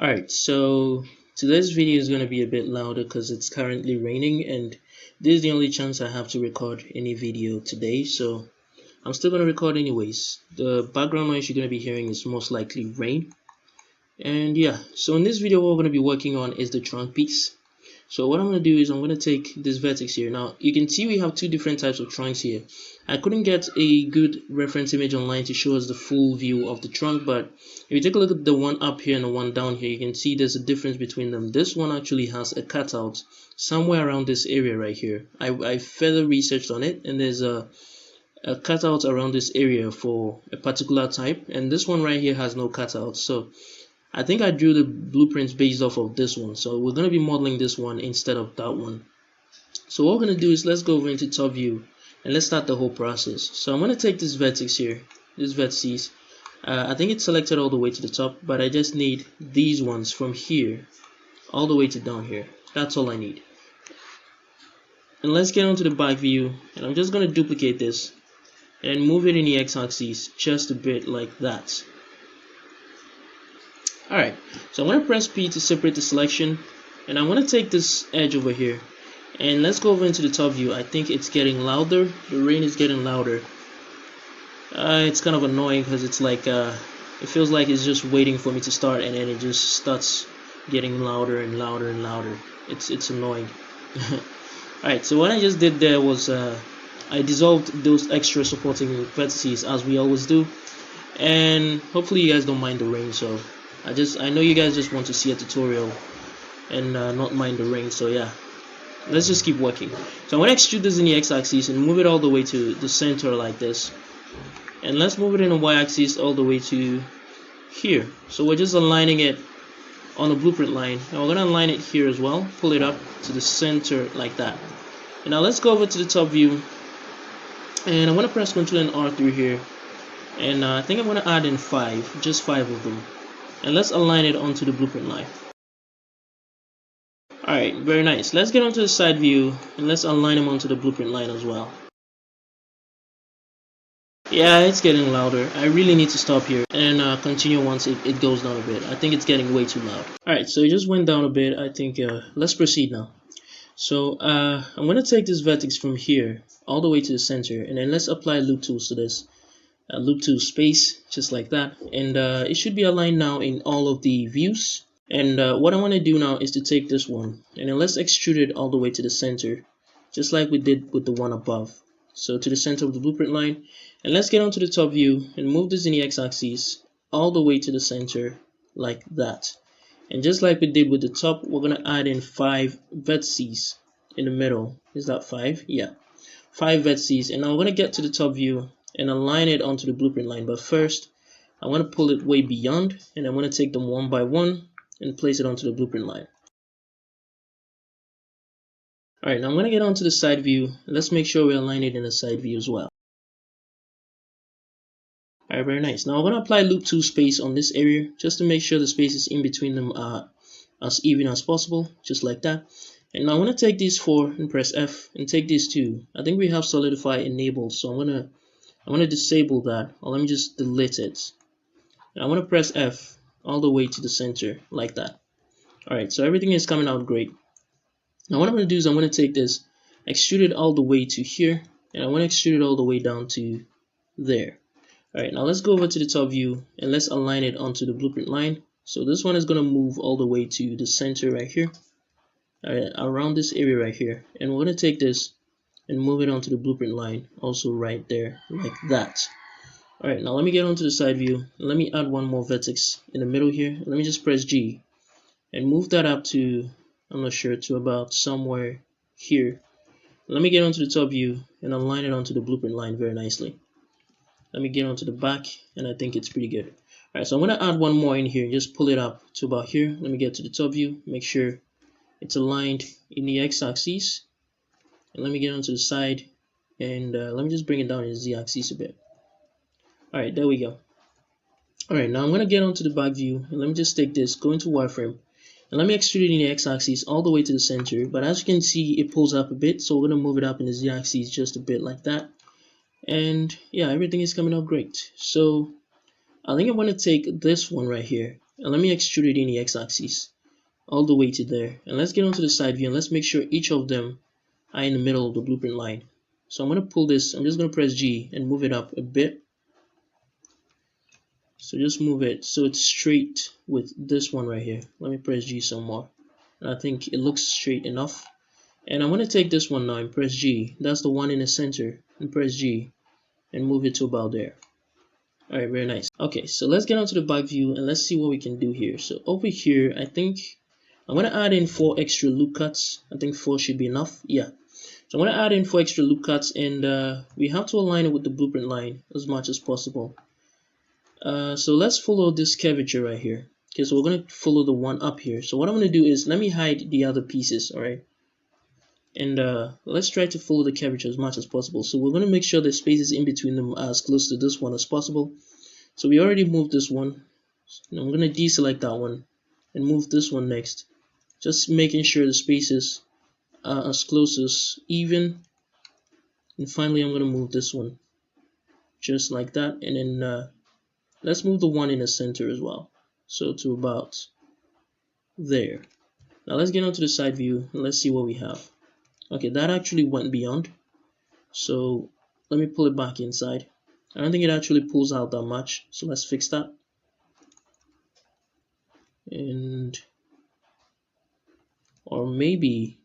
Alright, so today's video is going to be a bit louder because it's currently raining and this is the only chance I have to record any video today, so I'm still going to record anyways. The background noise you're going to be hearing is most likely rain. And yeah, so in this video what we're going to be working on is the trunk piece. So what I'm going to do is I'm going to take this vertex here. Now you can see we have two different types of trunks here. I couldn't get a good reference image online to show us the full view of the trunk, but if you take a look at the one up here and the one down here, you can see there's a difference between them. This one actually has a cutout somewhere around this area right here. I further researched on it, and there's a cutout around this area for a particular type, and this one right here has no cutout. So I think I drew the blueprints based off of this one, so we're going to be modeling this one instead of that one. So what we're going to do is let's go over into top view and let's start the whole process. So I'm going to take this vertex here, this vertices. I think it's selected all the way to the top, but I just need these ones from here all the way to down here. That's all I need. And let's get onto the back view, and I'm just going to duplicate this and move it in the x-axis just a bit like that. Alright, so I'm going to press P to separate the selection, and I'm going to take this edge over here, and let's go over into the top view. I think it's getting louder. The rain is getting louder. It's kind of annoying because it's like it feels like it's just waiting for me to start, and then it just starts getting louder and louder and louder. It's annoying. Alright, so what I just did there was I dissolved those extra supporting vertices as we always do, and hopefully you guys don't mind the rain. So I know you guys just want to see a tutorial and not mind the rain, so yeah, let's just keep working. So I'm going to extrude this in the x-axis and move it all the way to the center like this, and let's move it in the y-axis all the way to here. So we're just aligning it on the blueprint line, and we're going to align it here as well, pull it up to the center like that. And now let's go over to the top view, and I'm going to press Ctrl and R through here, and I think I'm going to add in just five of them. And let's align it onto the blueprint line. Alright, very nice. Let's get onto the side view and let's align them onto the blueprint line as well. Yeah, it's getting louder. I really need to stop here and continue once it goes down a bit. I think it's getting way too loud. Alright, so it just went down a bit. I think let's proceed now. So I'm going to take this vertex from here all the way to the center, and then let's apply loop tools to this. Loop to space just like that, and it should be aligned now in all of the views. And what I want to do now is to take this one and then let's extrude it all the way to the center, just like we did with the one above. So to the center of the blueprint line, and let's get onto the top view and move this in the x-axis all the way to the center like that. And just like we did with the top, we're going to add in 5 vertices in the middle. Is that 5? Yeah, 5 vertices. And now we're going to get to the top view and align it onto the blueprint line, but first I want to pull it way beyond, and I'm going to take them one by one and place it onto the blueprint line. Alright, now I'm going to get onto the side view. Let's make sure we align it in the side view as well. Alright, very nice. Now I'm going to apply loop to space on this area just to make sure the spaces in between them are as even as possible, just like that. And now I'm going to take these 4 and press F, and take these 2. I think we have solidify enabled, so I'm going to disable that, or let me just delete it. And I'm going to press F all the way to the center like that. Alright, so everything is coming out great. Now what I'm going to do is I'm going to take this, extrude it all the way to here, and I want to extrude it all the way down to there. Alright, now let's go over to the top view and let's align it onto the blueprint line. So this one is going to move all the way to the center right here, around this area right here, and we're going to take this and move it onto the blueprint line also right there like that. Alright, now let me get onto the side view and let me add one more vertex in the middle here. Let me just press G and move that up to, I'm not sure, to about somewhere here. Let me get onto the top view and align it onto the blueprint line very nicely. Let me get onto the back, and I think it's pretty good. Alright, so I'm going to add one more in here, just pull it up to about here. Let me get to the top view, make sure it's aligned in the x-axis. And let me get onto the side, and let me just bring it down in the z-axis a bit. Alright, there we go. Alright, now I'm going to get onto the back view, and let me just take this, go into wireframe, and let me extrude it in the x-axis all the way to the center. But as you can see, it pulls up a bit, so we're going to move it up in the z-axis just a bit like that. And yeah, everything is coming out great. So I think I'm going to take this one right here, And let me extrude it in the x-axis all the way to there. And let's get onto the side view and let's make sure each of them are in the middle of the blueprint line. So I'm going to pull this, I'm just going to press G and move it up a bit. So just move it so it's straight with this one right here. Let me press G some more. And I think it looks straight enough. And I'm going to take this one now and press G. That's the one in the center. And press G and move it to about there. Alright, very nice. Okay, so let's get onto the back view and let's see what we can do here. So over here, I think I'm going to add in 4 extra loop cuts. I think 4 should be enough. Yeah. So I'm going to add in 4 extra loop cuts and we have to align it with the blueprint line as much as possible. So let's follow this curvature right here. Okay, so we're going to follow the one up here. So what I'm going to do is let me hide the other pieces, alright? And let's try to follow the curvature as much as possible. So we're going to make sure the spaces in between them are as close to this one as possible. So we already moved this one. Now I'm going to deselect that one and move this one next. Just making sure the spaces are as close as even. And finally I'm going to move this one just like that. And then let's move the one in the center as well. So to about there. Now let's get onto the side view and let's see what we have. Okay, that actually went beyond. So let me pull it back inside. I don't think it actually pulls out that much. So let's fix that. And or maybe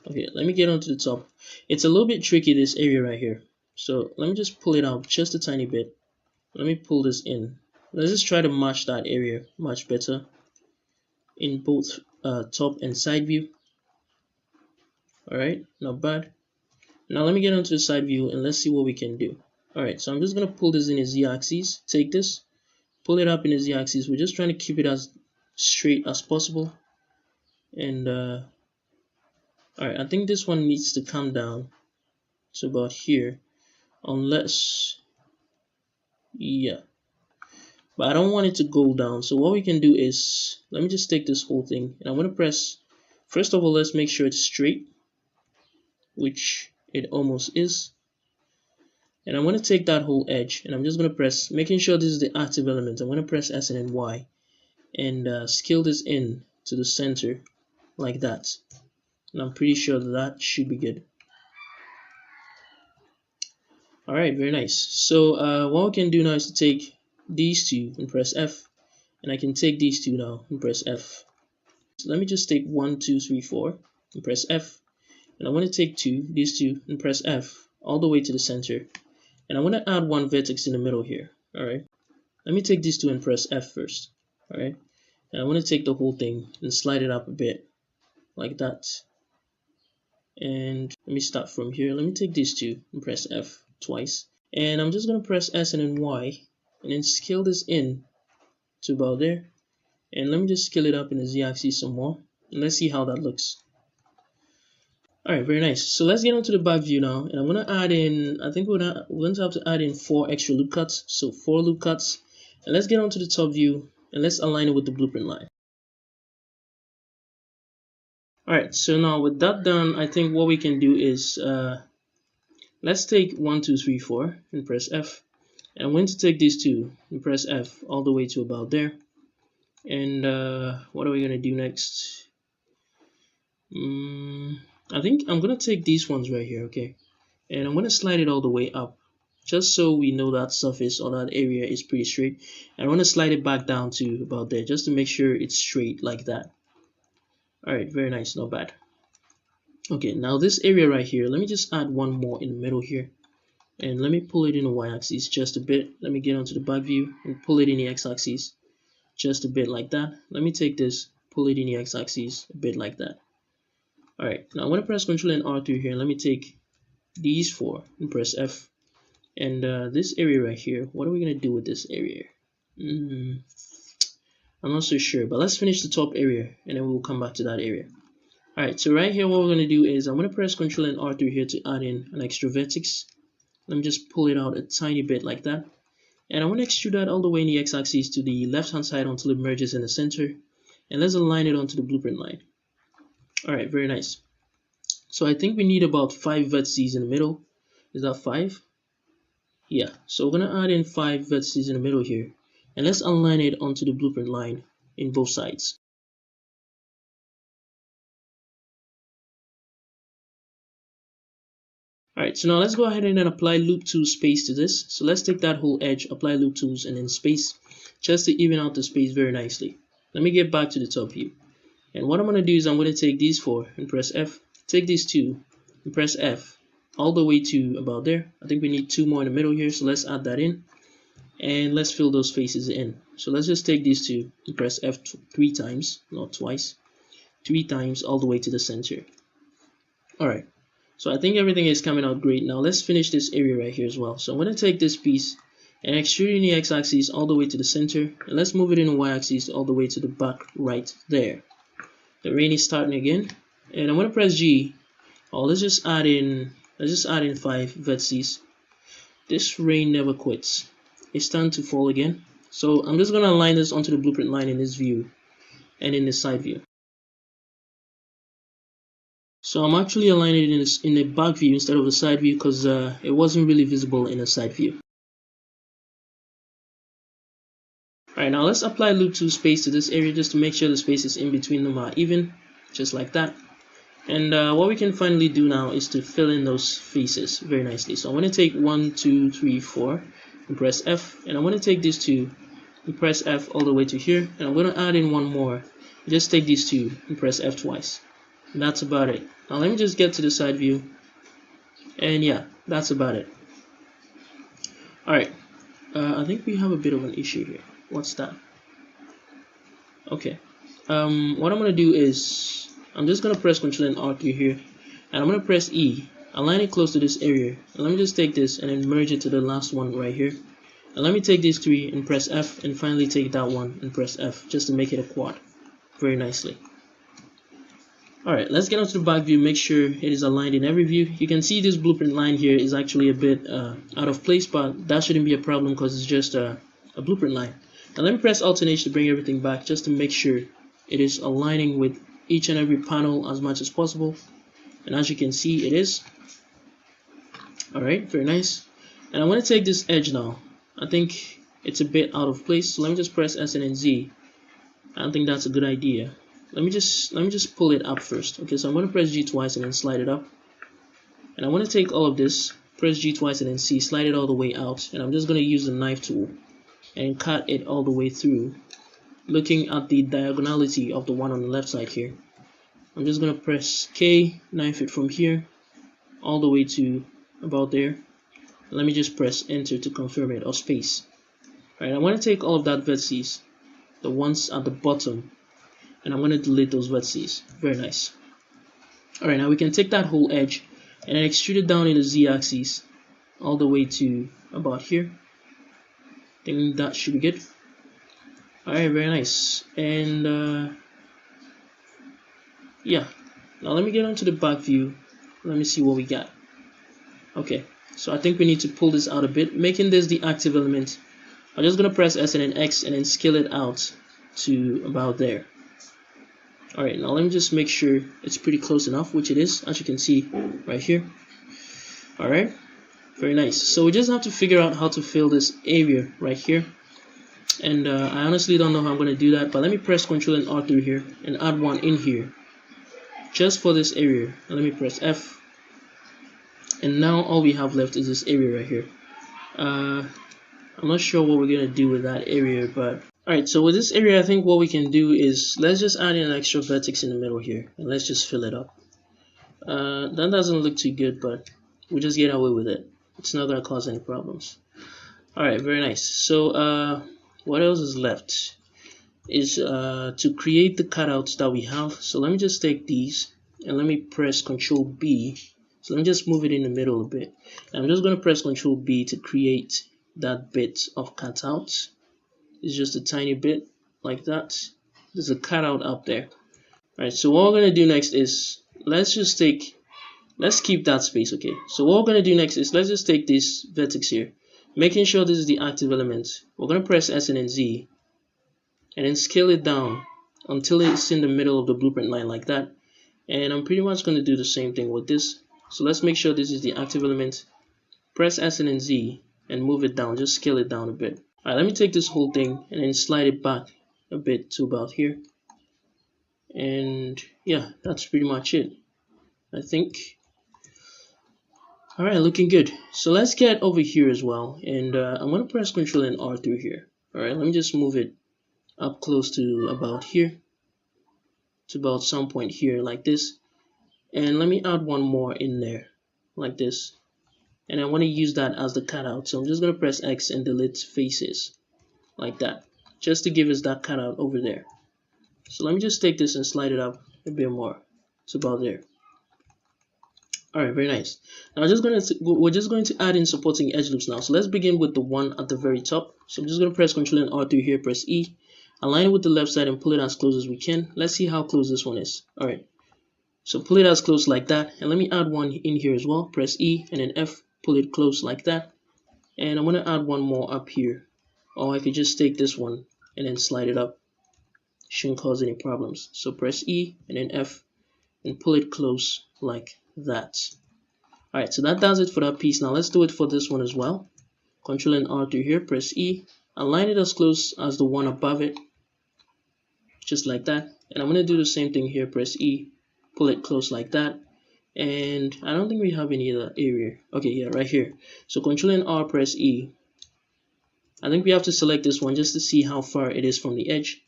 okay, let me get onto the top. It's a little bit tricky, this area right here. So let me just pull it out just a tiny bit. Let me pull this in. Let's just try to match that area much better in both top and side view. Alright, not bad. Now let me get onto the side view and let's see what we can do. Alright, so I'm just going to pull this in a z-axis. Take this, pull it up in a z-axis. We're just trying to keep it as straight as possible. And alright, I think this one needs to come down to about here. Unless, yeah. But I don't want it to go down. So what we can do is, let me just take this whole thing. And I'm going to press, first of all, let's make sure it's straight. Which it almost is. And I'm going to take that whole edge and I'm just going to press, making sure this is the active element. I'm going to press S and then Y and scale this in to the center like that. And I'm pretty sure that should be good. Alright, very nice. So what we can do now is to take these two and press F. And I can take these two now and press F. So let me just take 1, 2, 3, 4 and press F. And I want to take these two and press F all the way to the center. And I want to add one vertex in the middle here. Alright. Let me take these two and press F first. Alright. And I want to take the whole thing and slide it up a bit. Like that. And let me start from here. Let me take these two and press F twice. And I'm just going to press S and then Y. And then scale this in to about there. And let me just scale it up in the Z-axis some more. And let's see how that looks. Alright, very nice. So let's get onto the back view now. And I'm going to add in, I think we're going to have to add in 4 extra loop cuts. So 4 loop cuts. And let's get onto the top view and let's align it with the blueprint line. Alright, so now with that done, I think what we can do is, let's take 1, 2, 3, 4 and press F. And I'm going to take these two and press F all the way to about there. And what are we going to do next? I think I'm going to take these ones right here, okay? And I'm going to slide it all the way up, just so we know that surface or that area is pretty straight. And I want to slide it back down to about there, just to make sure it's straight like that. Alright, very nice, not bad. Okay, now this area right here, let me just add one more in the middle here. And let me pull it in the y-axis just a bit. Let me get onto the back view and pull it in the x-axis just a bit like that. Let me take this, pull it in the x-axis a bit like that. Alright, now I'm going to press Ctrl and R through here. Let me take these 4 and press F. And this area right here, what are we going to do with this area? I'm not so sure, but let's finish the top area and then we'll come back to that area. Alright, so right here what we're going to do is I'm going to press Ctrl and R through here to add in an extra vertex. Let me just pull it out a tiny bit like that. And I want to extrude that all the way in the x-axis to the left hand side until it merges in the center. And let's align it onto the blueprint line. Alright, very nice. So I think we need about 5 vertices in the middle. Is that 5? Yeah, so we're gonna add in 5 vertices in the middle here, and let's align it onto the blueprint line in both sides. Alright, so now let's go ahead and then apply loop 2 space to this. So let's take that whole edge, apply loop 2s and then space, just to even out the space very nicely. Let me get back to the top view. And what I'm going to do is I'm going to take these 4 and press F, take these 2 and press F, all the way to about there. I think we need 2 more in the middle here, so let's add that in. And let's fill those faces in. So let's just take these 2 and press F 3 times, not twice, 3 times all the way to the center. Alright. So I think everything is coming out great. Now let's finish this area right here as well. So I'm going to take this piece and extrude it in the x-axis all the way to the center. And let's move it in the y-axis all the way to the back right there. The rain is starting again. And I'm going to press G. Oh, let's just add in 5 vertices. This rain never quits. It's time to fall again. So I'm just going to align this onto the blueprint line in this view and in the side view. So I'm actually aligning it in the back view instead of the side view because it wasn't really visible in the side view. Alright, now let's apply loop 2 space to this area just to make sure the spaces in between them are even, just like that. And what we can finally do now is to fill in those faces very nicely. So I'm going to take 1, 2, 3, 4 and press F, and I'm going to take these 2 and press F all the way to here, and I'm going to add in one more. Just take these 2 and press F twice. And that's about it. Now let me just get to the side view, and yeah, that's about it. Alright, I think we have a bit of an issue here. What's that? Okay, what I'm going to do is I'm just going to press Ctrl and Alt here, and I'm going to press E, align it close to this area, and let me just take this and then merge it to the last one right here, and let me take these 3 and press F, and finally take that one and press F just to make it a quad very nicely. Alright, let's get onto the back view, make sure it is aligned in every view. You can see this blueprint line here is actually a bit out of place, but that shouldn't be a problem because it's just a blueprint line. Now let me press Alt and H to bring everything back just to make sure it is aligning with each and every panel as much as possible. And as you can see, it is. Alright, very nice. And I'm going to take this edge now. I think it's a bit out of place, so let me just press S and then Z. I don't think that's a good idea. Let me just pull it up first. Okay, so I'm going to press G twice and then slide it up. And I want to take all of this, press G twice and then C, slide it all the way out. And I'm just going to use the knife tool and cut it all the way through, looking at the diagonality of the one on the left side here. I'm just going to press K, knife it from here all the way to about there. Let me just press enter to confirm it, or space. Alright, I want to take all of that vertices, the ones at the bottom, and I'm going to delete those vertices. Very nice. Alright, now we can take that whole edge and then extrude it down in the z-axis all the way to about here. I think that should be good. Alright, very nice. And yeah, now let me get onto the back view. Let me see what we got. Okay, so I think we need to pull this out a bit, making this the active element. I'm just going to press S and then X and then scale it out to about there. Alright, now let me just make sure it's pretty close enough, which it is, as you can see right here. Alright, very nice. So we just have to figure out how to fill this area right here. And I honestly don't know how I'm going to do that, but let me press Ctrl and R through here and add one in here just for this area. And let me press F. And now all we have left is this area right here. I'm not sure what we're going to do with that area, but alright, so with this area, I think what we can do is let's just add in an extra vertex in the middle here, and let's just fill it up. That doesn't look too good, but we'll just get away with it. It's not going to cause any problems. Alright, very nice. So what else is left is to create the cutouts that we have. So let me just take these and let me press Ctrl B. So let me just move it in the middle a bit. And I'm just going to press Ctrl B to create that bit of cutout. It's just a tiny bit like that. There's a cutout up there. Alright, so what we're going to do next is let's keep that space, okay? So what we're going to do next is let's just take this vertex here, making sure this is the active element. We're going to press S and then Z and then scale it down until it's in the middle of the blueprint line like that. And I'm pretty much going to do the same thing with this. So let's make sure this is the active element. Press S and then Z and move it down, just scale it down a bit. Alright, let me take this whole thing and then slide it back a bit to about here. And yeah, that's pretty much it, I think. Alright, looking good. So let's get over here as well, and I'm going to press Ctrl and R through here. Alright, let me just move it up close to about here, to about some point here like this, and let me add one more in there like this, and I want to use that as the cutout. So I'm just going to press X and delete faces like that, just to give us that cutout over there. So let me just take this and slide it up a bit more to about there. Alright, very nice. Now we're just going to add in supporting edge loops now. So let's begin with the one at the very top. So I'm just going to press Ctrl and R through here, press E, align it with the left side and pull it as close as we can. Let's see how close this one is. Alright, so pull it as close like that, and let me add one in here as well. Press E and then F, pull it close like that, and I'm going to add one more up here, or I could just take this one and then slide it up. Shouldn't cause any problems. So press E and then F and pull it close like that. Alright, so that does it for that piece. Now let's do it for this one as well. Ctrl and R through here, press E, align it as close as the one above it, just like that. And I'm going to do the same thing here, press E, pull it close like that. And I don't think we have any other area. Okay, yeah, right here. So Ctrl and R, press E. I think we have to select this one just to see how far it is from the edge.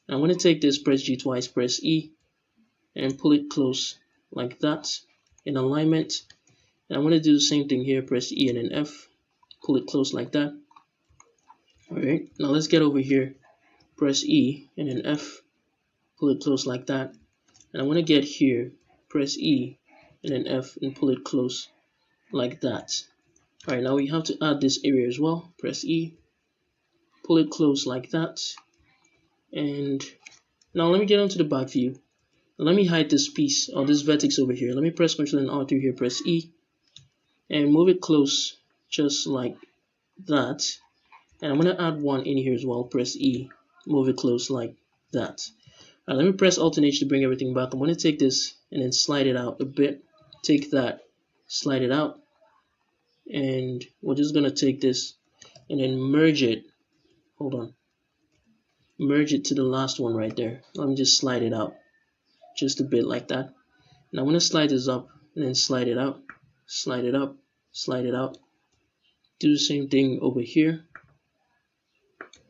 I'm going to take this, press G twice, press E, and pull it close like that in alignment. And I'm going to do the same thing here, press E and then F, pull it close like that. Alright, now let's get over here, press E and then F, pull it close like that. And I'm going to get here, press E and then F and pull it close like that. Alright, now we have to add this area as well. Press E, pull it close like that. And now let me get onto the back view. Let me hide this piece or this vertex over here. Let me press Ctrl and R through here, press E, and move it close just like that. And I'm going to add one in here as well. Press E, move it close like that. Alright, let me press Alt and H to bring everything back. I'm going to take this and then slide it out a bit. Take that, slide it out, and we're just going to take this and then merge it. Hold on. Merge it to the last one right there. Let me just slide it out just a bit like that. And I'm going to slide this up and then slide it out, slide it up, slide it out. Do the same thing over here.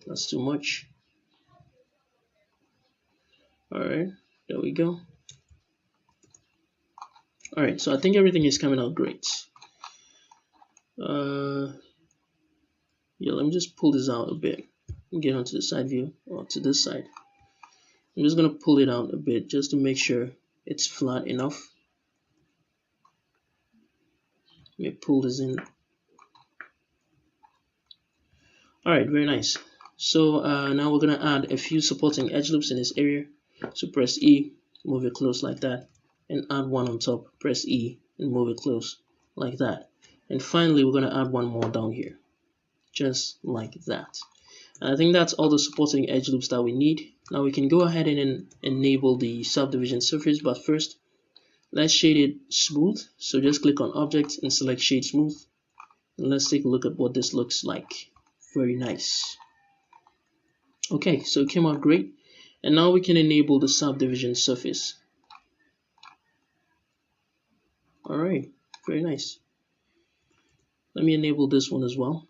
That's too much. Alright, there we go. Alright, so I think everything is coming out great. Yeah, let me just pull this out a bit and get onto the side view, or to this side. I'm just going to pull it out a bit just to make sure it's flat enough. Let me pull this in. Alright, very nice. So now we're going to add a few supporting edge loops in this area. So press E, move it close like that, and add one on top. Press E and move it close like that. And finally, we're going to add one more down here, just like that. And I think that's all the supporting edge loops that we need. Now we can go ahead and enable the subdivision surface, but first, let's shade it smooth. So just click on Object and select Shade Smooth. And let's take a look at what this looks like. Very nice. Okay, so it came out great. And now we can enable the subdivision surface. Alright, very nice. Let me enable this one as well.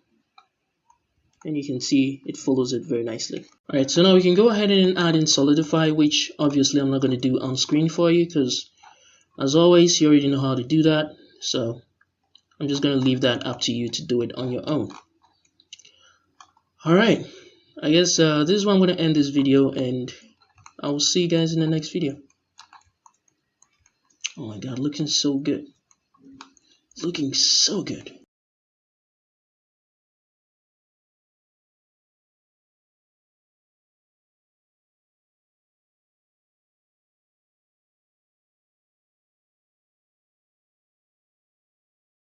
And you can see it follows it very nicely. Alright, so now we can go ahead and add in Solidify, which obviously I'm not going to do on screen for you because as always, you already know how to do that. So I'm just going to leave that up to you to do it on your own. Alright, I guess this is where I'm going to end this video, and I will see you guys in the next video. Oh my god, looking so good. Looking so good.